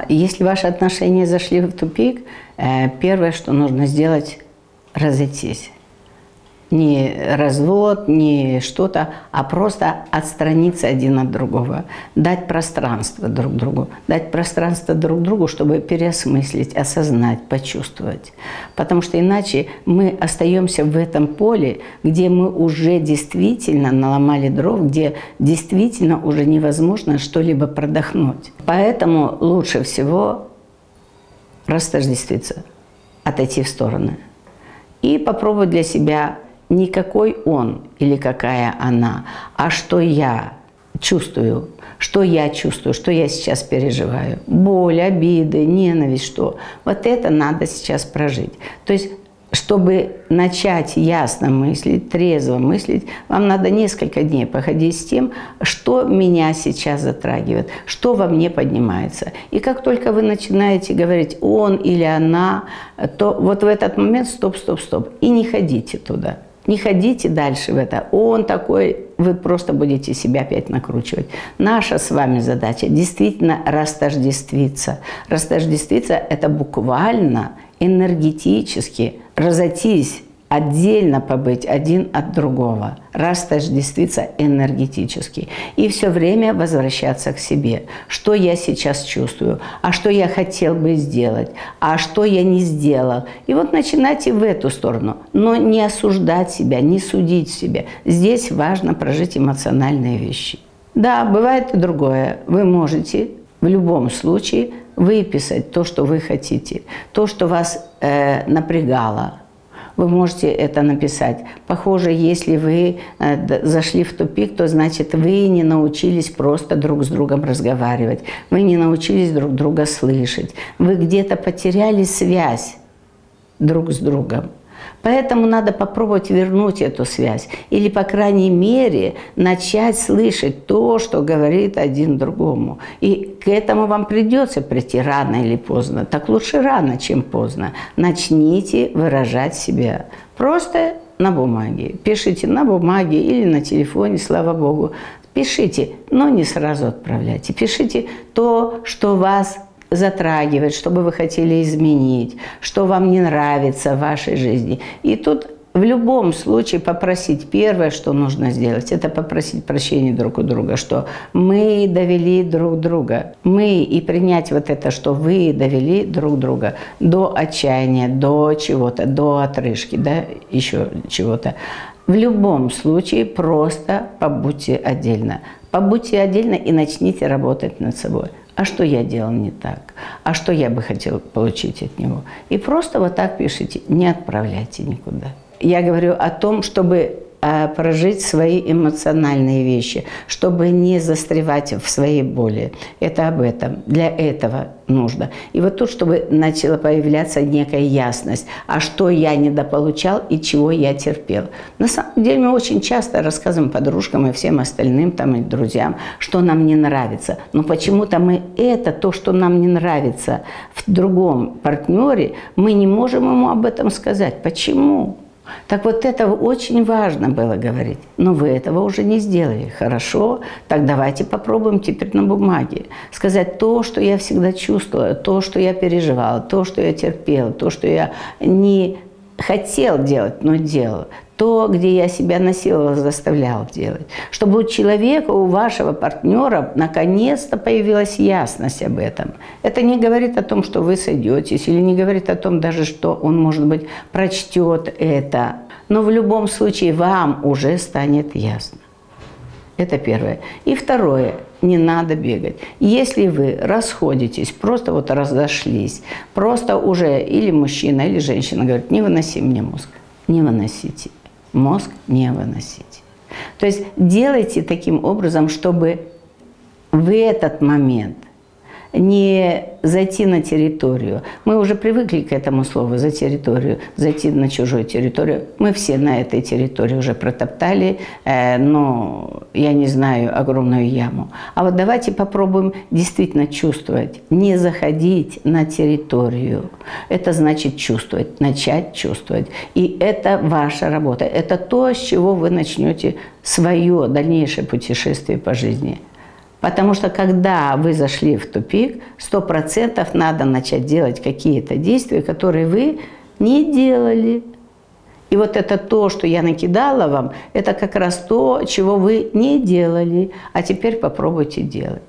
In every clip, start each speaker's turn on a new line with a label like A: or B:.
A: Если ваши отношения зашли в тупик, первое, что нужно сделать – разойтись. Не развод, не что-то, а просто отстраниться один от другого. Дать пространство друг другу. Дать пространство друг другу, чтобы переосмыслить, осознать, почувствовать. Потому что иначе мы остаемся в этом поле, где мы уже действительно наломали дров, где действительно уже невозможно что-либо продохнуть. Поэтому лучше всего растождествиться, отойти в стороны. И попробовать для себя не какой он или какая она, а что я чувствую, что я сейчас переживаю. Боль, обиды, ненависть, что. Вот это надо сейчас прожить. То есть, чтобы начать ясно мыслить, трезво мыслить, вам надо несколько дней походить с тем, что меня сейчас затрагивает, что во мне поднимается. И как только вы начинаете говорить «он» или «она», то вот в этот момент стоп, стоп, стоп. И не ходите туда. Не ходите дальше в это. Он такой, вы просто будете себя опять накручивать. Наша с вами задача действительно растождествиться. Растождествиться – это буквально энергетически разойтись, отдельно побыть один от другого, растождествиться энергетически. И все время возвращаться к себе. Что я сейчас чувствую, а что я хотел бы сделать, а что я не сделал. И вот начинайте в эту сторону. Но не осуждать себя, не судить себя. Здесь важно прожить эмоциональные вещи. Да, бывает и другое. Вы можете в любом случае выписать то, что вы хотите, то, что вас напрягало. Вы можете это написать. Похоже, если вы зашли в тупик, то значит вы не научились просто друг с другом разговаривать. Вы не научились друг друга слышать. Вы где-то потеряли связь друг с другом. Поэтому надо попробовать вернуть эту связь. Или, по крайней мере, начать слышать то, что говорит один другому. И к этому вам придется прийти рано или поздно. Так лучше рано, чем поздно. Начните выражать себя. Просто на бумаге. Пишите на бумаге или на телефоне, слава Богу. Пишите, но не сразу отправляйте. Пишите то, что вас затрагивает, что бы вы хотели изменить, что вам не нравится в вашей жизни. И тут в любом случае попросить, первое, что нужно сделать, это попросить прощения друг у друга, что мы довели друг друга. Мы, и принять вот это, что вы довели друг друга до отчаяния, до чего-то, до отрыжки, да, еще чего-то. В любом случае просто побудьте отдельно. Побудьте отдельно и начните работать над собой. А что я делал не так? А что я бы хотел получить от него? И просто вот так пишите, не отправляйте никуда. Я говорю о том, чтобы прожить свои эмоциональные вещи, чтобы не застревать в своей боли. Это об этом. Для этого нужно. И вот тут, чтобы начала появляться некая ясность, а что я недополучал и чего я терпел. На самом деле мы очень часто рассказываем подружкам и всем остальным, там, и друзьям, что нам не нравится. Но почему-то мы то, что нам не нравится в другом партнере, мы не можем ему об этом сказать. Почему? Так вот это очень важно было говорить. Но вы этого уже не сделали. Хорошо, так давайте попробуем теперь на бумаге. Сказать то, что я всегда чувствовала, то, что я переживала, то, что я терпела, то, что я не хотел делать, но делал. То, где я себя насиловал, заставлял делать. Чтобы у человека, у вашего партнера наконец-то появилась ясность об этом. Это не говорит о том, что вы сойдетесь, или не говорит о том даже, что он, может быть, прочтет это. Но в любом случае вам уже станет ясно. Это первое. И второе. Не надо бегать. Если вы расходитесь, просто вот разошлись, просто уже или мужчина, или женщина говорит, не выноси мне мозг. Не выносите. Мозг не выносите. То есть делайте таким образом, чтобы в этот момент не зайти на территорию. Мы уже привыкли к этому слову «за территорию», зайти на чужую территорию. Мы все на этой территории уже протоптали, но я не знаю, огромную яму. А вот давайте попробуем действительно чувствовать, не заходить на территорию. Это значит чувствовать, начать чувствовать. И это ваша работа. Это то, с чего вы начнете свое дальнейшее путешествие по жизни. Потому что когда вы зашли в тупик, 100% надо начать делать какие-то действия, которые вы не делали. И вот это то, что я накидала вам, это как раз то, чего вы не делали, а теперь попробуйте делать.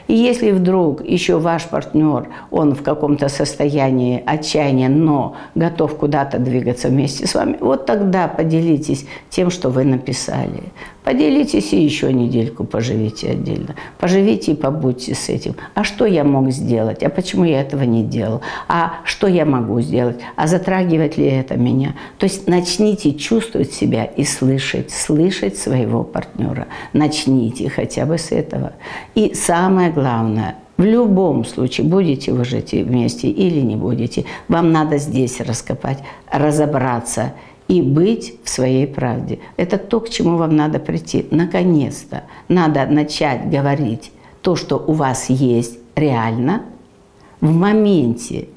A: И если вдруг еще ваш партнер, он в каком-то состоянии отчаяния, но готов куда-то двигаться вместе с вами, вот тогда поделитесь тем, что вы написали. Поделитесь и еще недельку поживите отдельно. Поживите и побудьте с этим. А что я мог сделать? А почему я этого не делал? А что я могу сделать? А затрагивает ли это меня? То есть начните чувствовать себя и слышать своего партнера. Начните хотя бы с этого. И самое главное, в любом случае, будете вы жить вместе или не будете, вам надо здесь раскопать, разобраться и быть в своей правде. Это то, к чему вам надо прийти. Наконец-то надо начать говорить то, что у вас есть реально, в моменте.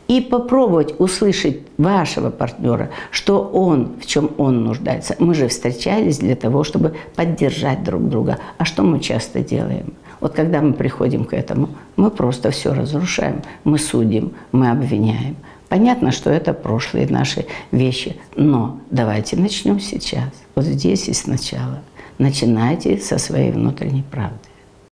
A: И попробовать услышать вашего партнера, что он, в чем он нуждается. Мы же встречались для того, чтобы поддержать друг друга. А что мы часто делаем? Вот когда мы приходим к этому, мы просто все разрушаем, мы судим, мы обвиняем. Понятно, что это прошлые наши вещи, но давайте начнем сейчас, вот здесь и сначала. Начинайте со своей внутренней правды.